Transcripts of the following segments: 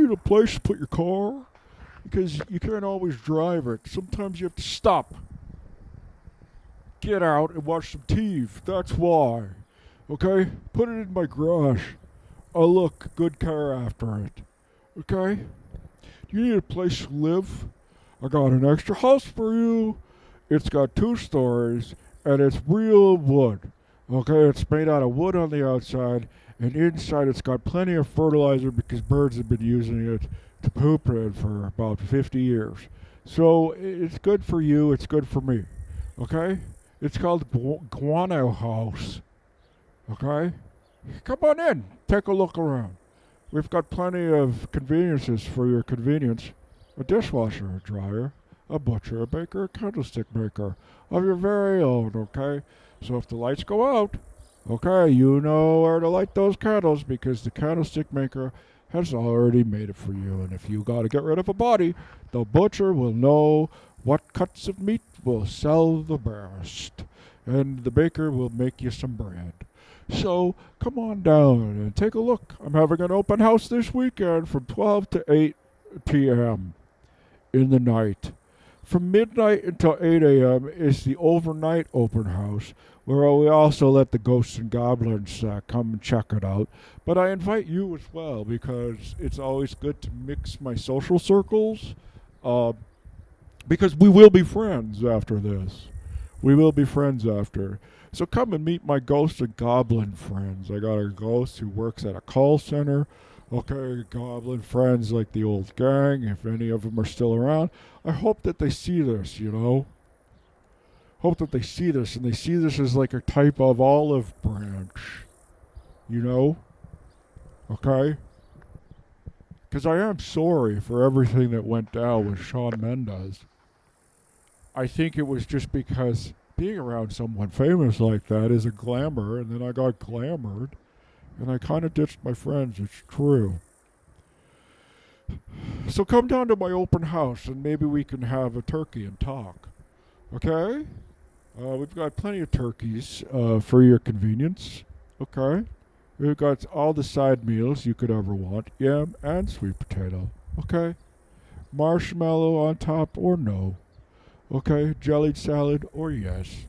need a place to put your car? Because you can't always drive it. Sometimes you have to stop, get out, and watch some TV. That's why. Okay? Put it in my garage. I'll look good care after it. Okay? Do you need a place to live? I got an extra house for you. It's got 2 stories, and it's real wood. Okay? It's made out of wood on the outside, and inside it's got plenty of fertilizer because birds have been using it to poop in for about 50 years. So it's good for you, it's good for me. Okay? It's called Guano House. Okay? Come on in, take a look around. We've got plenty of conveniences for your convenience. A dishwasher, a dryer, a butcher, a baker, a candlestick maker of your very own, okay? So if the lights go out, okay, you know where to light those candles because the candlestick maker has already made it for you. And if you got to get rid of a body, the butcher will know what cuts of meat will sell the best. And the baker will make you some bread. So come on down and take a look. I'm having an open house this weekend from 12 to 8 p.m. in the night. From midnight until 8 a.m. is the overnight open house, where we also let the ghosts and goblins come and check it out. But I invite you as well, because it's always good to mix my social circles, because we will be friends after this. We will be friends after. So come and meet my ghost and goblin friends. I got a ghost who works at a call center. Okay, goblin friends like the old gang, if any of them are still around. I hope that they see this, you know. Hope that they see this, and they see this as like a type of olive branch, you know. Okay? Because I am sorry for everything that went down with Shawn Mendes. I think it was just because being around someone famous like that is a glamour, and then I got glamored, and I kind of ditched my friends. It's true. So come down to my open house, and maybe we can have a turkey and talk. Okay? We've got plenty of turkeys for your convenience. Okay? We've got all the side meals you could ever want. Yam and sweet potato. Okay? Marshmallow on top or no. Okay? Jellied salad or yes.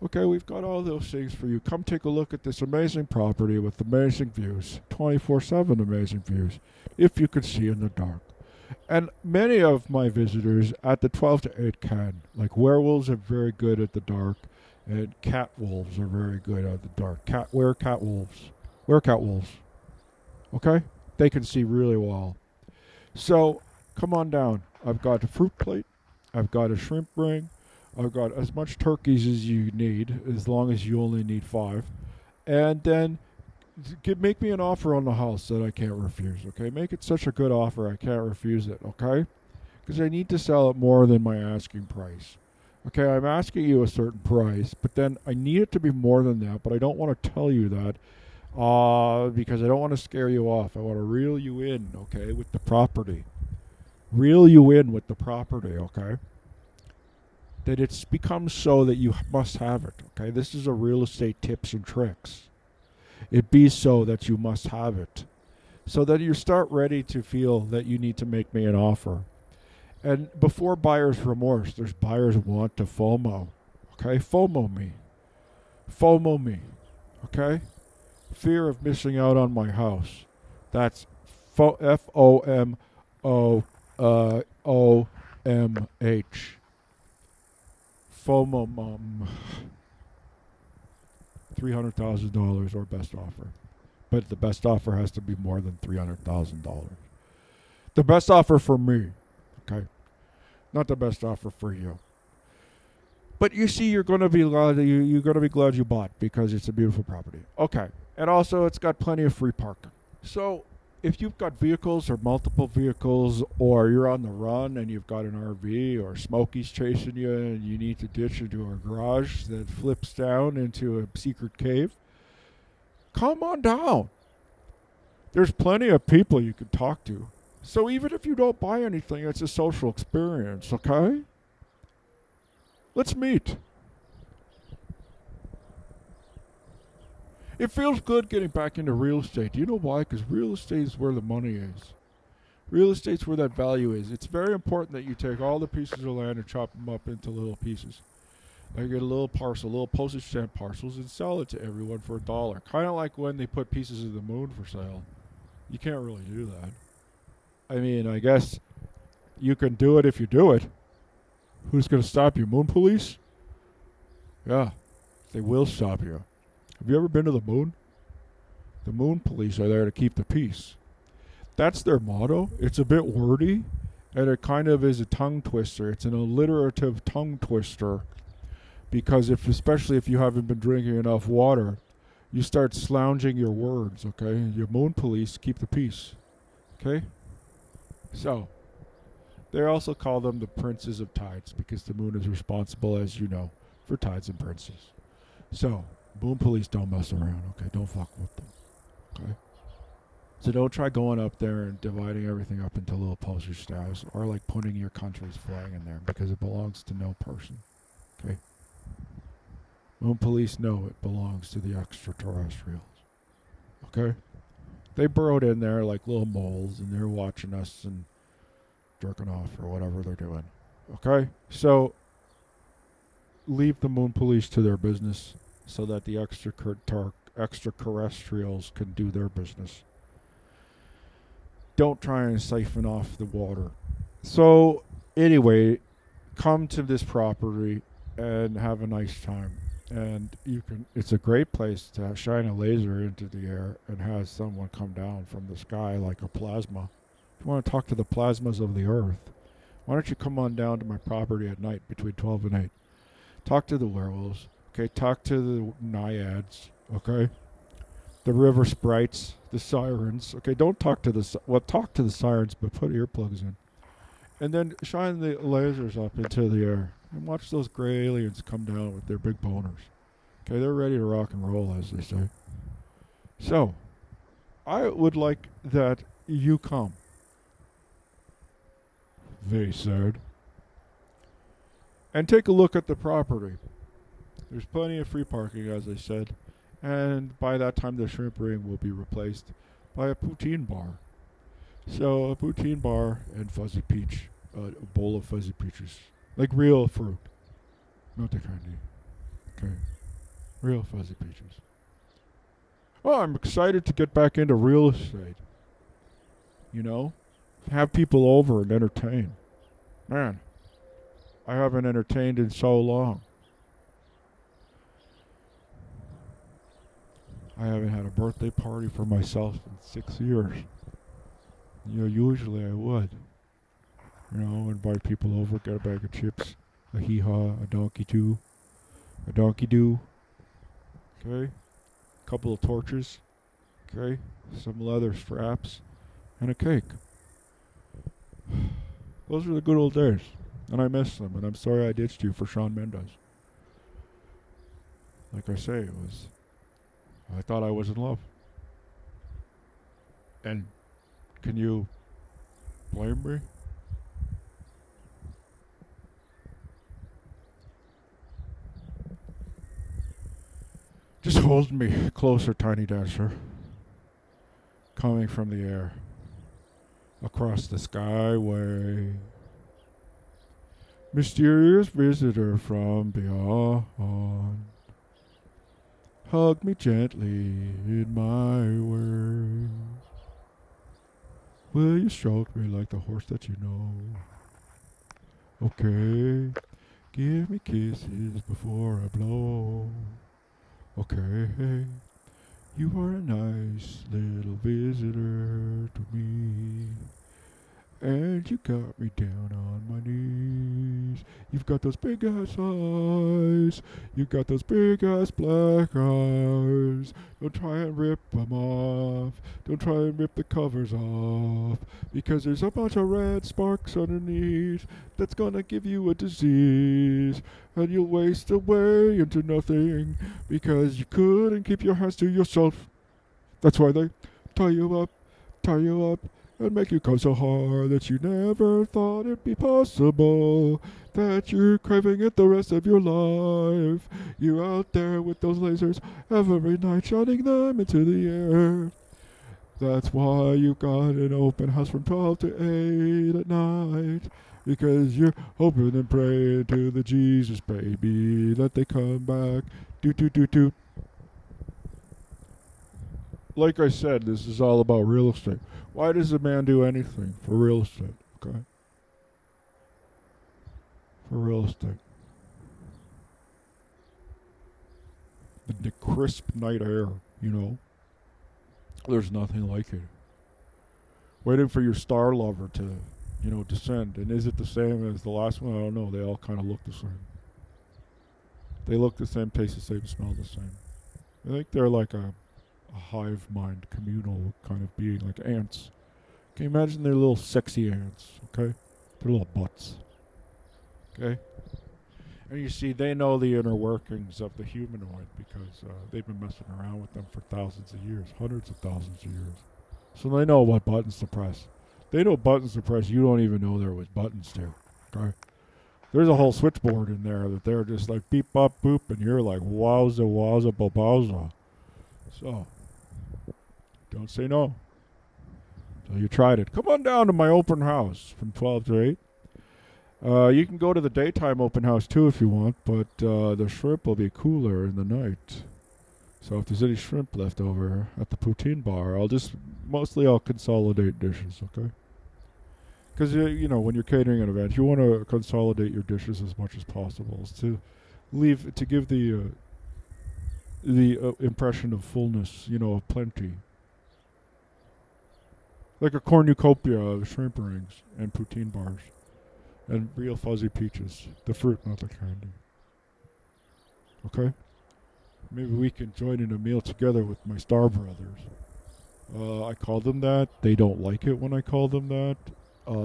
Okay, we've got all those things for you. Come take a look at this amazing property with amazing views. 24/7 amazing views. If you can see in the dark. And many of my visitors at the 12 to 8 can. Like werewolves are very good at the dark. And cat wolves are very good at the dark. Cat wolves. Cat wolves. Okay? They can see really well. So, come on down. I've got a fruit plate. I've got a shrimp ring. I've got as much turkeys as you need, as long as you only need 5. And then make me an offer on the house that I can't refuse, okay? Make it such a good offer I can't refuse it, okay? Because I need to sell it more than my asking price. Okay, I'm asking you a certain price, but then I need it to be more than that, but I don't want to tell you that because I don't want to scare you off. I want to reel you in, okay, with the property. Reel you in with the property, okay? That it's become so that you must have it, okay? This is a real estate tips and tricks. It be so that you must have it. So that you start ready to feel that you need to make me an offer. And before buyer's remorse, there's buyer's want to FOMO. Okay? FOMO me. FOMO me. Okay? Fear of missing out on my house. That's FOMOOMH. FOMO mom. $300,000 or best offer. But the best offer has to be more than $300,000. The best offer for me. Okay? Not the best offer for you. But you see, you're going to be glad you're going to be glad you bought because it's a beautiful property. Okay. And also it's got plenty of free parking. So, if you've got vehicles or multiple vehicles, or you're on the run and you've got an RV, or Smokey's chasing you and you need to ditch into a garage that flips down into a secret cave, come on down. There's plenty of people you can talk to. So even if you don't buy anything, it's a social experience, okay? Let's meet. It feels good getting back into real estate. Do you know why? Because real estate is where the money is. Real estate's where that value is. It's very important that you take all the pieces of land and chop them up into little pieces. Like get a little parcel, little postage stamp parcels, and sell it to everyone for $1. Kind of like when they put pieces of the moon for sale. You can't really do that. I mean, I guess you can do it if you do it. Who's going to stop you? Moon police? Yeah, they will stop you. Have you ever been to the moon? The moon police are there to keep the peace. That's their motto. It's a bit wordy, and it kind of is a tongue twister. It's an alliterative tongue twister because especially if you haven't been drinking enough water, you start slounging your words, okay? Your moon police keep the peace, okay? So, they also call them the princes of tides because the moon is responsible, as you know, for tides and princes. So, moon police don't mess around, okay? Don't fuck with them, okay? So don't try going up there and dividing everything up into little postage stamps or like putting your country's flag in there because it belongs to no person, okay? Moon police know it belongs to the extraterrestrials, okay? They burrowed in there like little moles and they're watching us and jerking off or whatever they're doing, okay? So leave the moon police to their business so that the extraterrestrials can do their business. Don't try and siphon off the water. So anyway, come to this property and have a nice time. And it's a great place to shine a laser into the air and have someone come down from the sky like a plasma. If you want to talk to the plasmas of the earth, why don't you come on down to my property at night between 12 and 8? Talk to the werewolves, okay? Talk to the naiads, okay? The river sprites, the sirens, okay? Don't talk to talk to the sirens, but put earplugs in. And then shine the lasers up into the air and watch those gray aliens come down with their big boners. Okay, they're ready to rock and roll, as they say. So, I would like that you come. Very sad. And take a look at the property. There's plenty of free parking, as I said. And by that time, the shrimp ring will be replaced by a poutine bar. So a poutine bar and fuzzy peach, a bowl of fuzzy peaches, like real fruit, not the candy. Okay, real fuzzy peaches. Well, I'm excited to get back into real estate. You know, have people over and entertain. Man, I haven't entertained in so long. I haven't had a birthday party for myself in 6 years. You know, usually I would. You know, invite people over, get a bag of chips, a hee-haw, a donkey doo, okay? A couple of torches, okay? Some leather straps, and a cake. Those were the good old days, and I miss them, and I'm sorry I ditched you for Shawn Mendes. Like I say, I thought I was in love. And can you blame me? Just hold me closer, tiny dancer. Coming from the air. Across the skyway. Mysterious visitor from beyond. Hug me gently in my words. Will you stroke me like the horse that you know? Okay, give me kisses before I blow. Okay, you are a nice little visitor to me. And you got me down on my knees. You've got those big ass eyes. You've got those big ass black eyes. Don't try and rip them off. Don't try and rip the covers off. Because there's a bunch of red sparks underneath that's gonna give you a disease. And you'll waste away into nothing because you couldn't keep your hands to yourself. That's why they tie you up, and make you come so hard that you never thought it'd be possible, that you're craving it the rest of your life. You're out there with those lasers every night, shining them into the air. That's why you got an open house from 12 to 8 at night. Because you're hoping and praying to the Jesus baby that they come back. Doot, doot, doot, doot. Like I said, this is all about real estate. Why does a man do anything for real estate? Okay? For real estate. The crisp night air, you know? There's nothing like it. Waiting for your star lover to, descend. And is it the same as the last one? I don't know. They all kind of look the same. They look the same, taste the same, smell the same. I think they're like a hive mind, communal kind of being, like ants. Can you imagine their little sexy ants, okay? Their little butts, okay? And you see, they know the inner workings of the humanoid because they've been messing around with them for thousands of years, hundreds of thousands of years. So they know what buttons to press. They know buttons to press you don't even know there was buttons to, okay? There's a whole switchboard in there that they're just like beep, bop, boop, and you're like wowza, wowza, bobowza. So, don't say no. So you tried it. Come on down to my open house from 12 to 8. You can go to the daytime open house too if you want, but the shrimp will be cooler in the night. So if there's any shrimp left over at the poutine bar, I'll consolidate dishes, okay? Because, when you're catering an event, you want to consolidate your dishes as much as possible to give the impression of fullness, of plenty. Like a cornucopia of shrimp rings and poutine bars. And real fuzzy peaches. The fruit, not the candy. Okay? Maybe we can join in a meal together with my Star Brothers. I call them that. They don't like it when I call them that.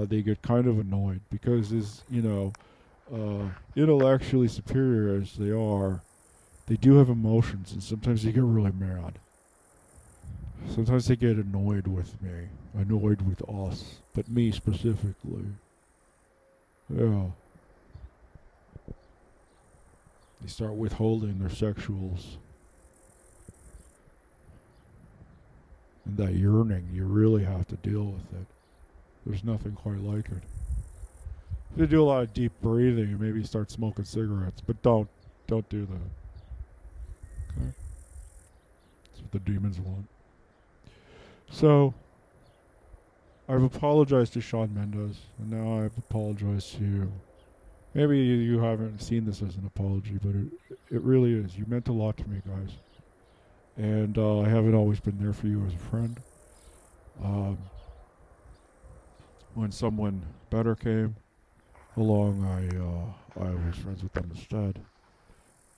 They get kind of annoyed because intellectually superior as they are, they do have emotions, and sometimes they get really mad. Sometimes they get annoyed with me, annoyed with us, but me specifically. Yeah. They start withholding their sexuals. And that yearning, you really have to deal with it. There's nothing quite like it. You do a lot of deep breathing and maybe start smoking cigarettes, but don't do that. Okay? That's what the demons want. So, I've apologized to Shawn Mendes, and now I've apologized to you. Maybe you haven't seen this as an apology, but it really is. You meant a lot to me, guys. And I haven't always been there for you as a friend. When someone better came along, I was friends with them instead.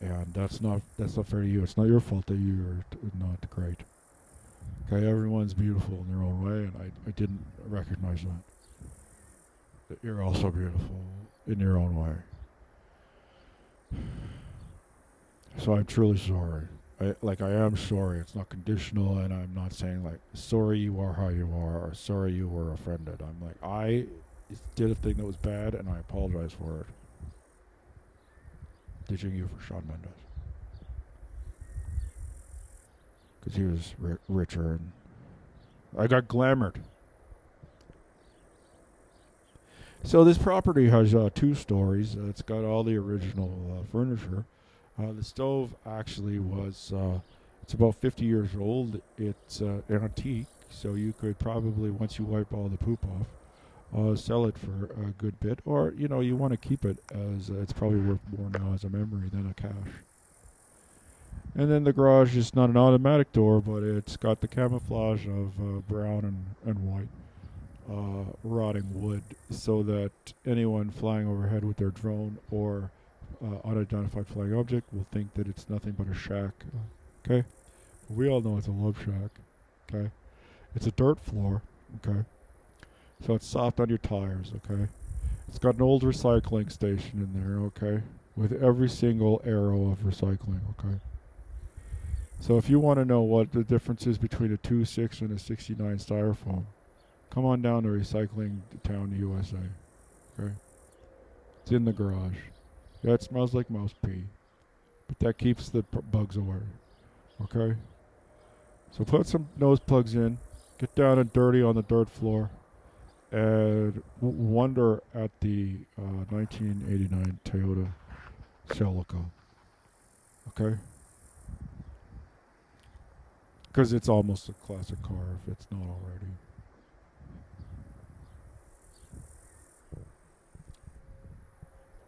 And that's not fair to you. It's not your fault that you're not great. Okay, everyone's beautiful in their own way, and I didn't recognize that you're also beautiful in your own way. So I'm truly sorry. I am sorry. It's not conditional, and I'm not saying like sorry you are how you are or sorry you were offended. I'm like I did a thing that was bad, and I apologize for it. Ditching you for Shawn Mendes. Because he was richer, and I got glamored. So this property has 2 stories. It's got all the original furniture. The stove actually was, it's about 50 years old. It's antique, so you could probably, once you wipe all the poop off, sell it for a good bit. Or, you want to keep it as, it's probably worth more now as a memory than a cash. And then the garage is not an automatic door, but it's got the camouflage of brown and white rotting wood, so that anyone flying overhead with their drone or unidentified flying object will think that it's nothing but a shack. Okay? We all know it's a love shack. Okay? It's a dirt floor. Okay? So it's soft on your tires. Okay? It's got an old recycling station in there. Okay? With every single arrow of recycling. Okay? So if you want to know what the difference is between a 2.6 and a 69 styrofoam, come on down to Recycling Town, USA. Okay? It's in the garage. Yeah, it smells like mouse pee, but that keeps the bugs away. Okay? So put some nose plugs in, Get down and dirty on the dirt floor and wonder at the 1989 Toyota Celica. Okay? Because it's almost a classic car if it's not already.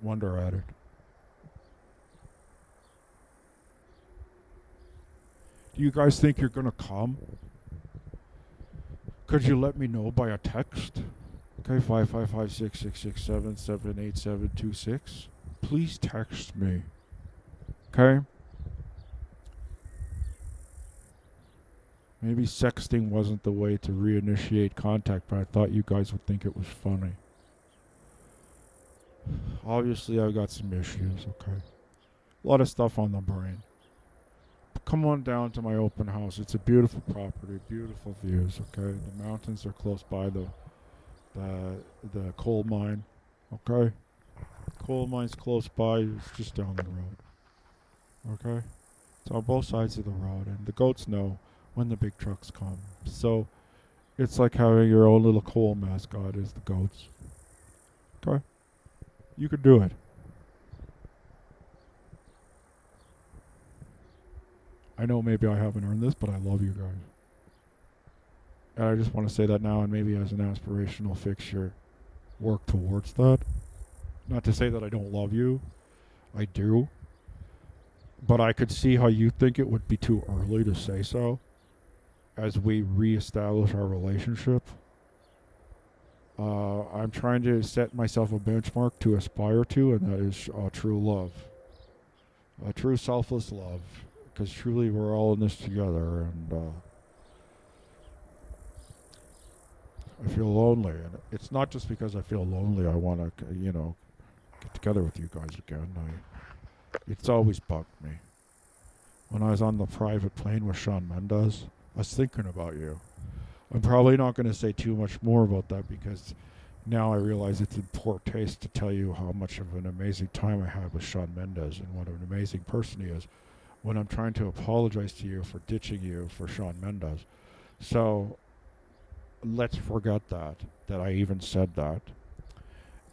Wonder at it. Do you guys think you're gonna come? Could you let me know by a text? Okay, 555-667-78726. Please text me. Okay? Maybe sexting wasn't the way to reinitiate contact, but I thought you guys would think it was funny. Obviously, I've got some issues, okay? A lot of stuff on the brain. But come on down to my open house. It's a beautiful property, beautiful views, okay? The mountains are close by the coal mine, okay? Coal mine's close by, it's just down the road, okay? It's on both sides of the road, and the goats know when the big trucks come. So it's like having your own little coal mascot is the goats. Okay? You could do it. I know maybe I haven't earned this, but I love you guys. And I just want to say that now, and maybe as an aspirational fixture, work towards that. Not to say that I don't love you. I do. But I could see how you think it would be too early to say so as we reestablish our relationship. I'm trying to set myself a benchmark to aspire to, and that is true love. A true selfless love. Because truly we're all in this together, and I feel lonely. And it's not just because I feel lonely I want to, get together with you guys again. It's always bugged me. When I was on the private plane with Shawn Mendes, I was thinking about you. I'm probably not going to say too much more about that because now I realize it's in poor taste to tell you how much of an amazing time I had with Shawn Mendes and what an amazing person he is when I'm trying to apologize to you for ditching you for Shawn Mendes. So let's forget that I even said that,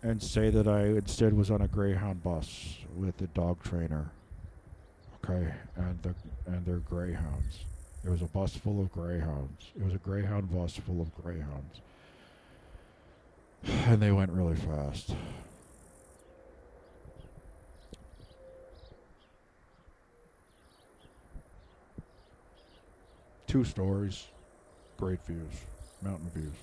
and say that I instead was on a Greyhound bus with a dog trainer. Okay, and their greyhounds. It was a bus full of greyhounds. It was a Greyhound bus full of greyhounds. And they went really fast. Two stories, great views, mountain views.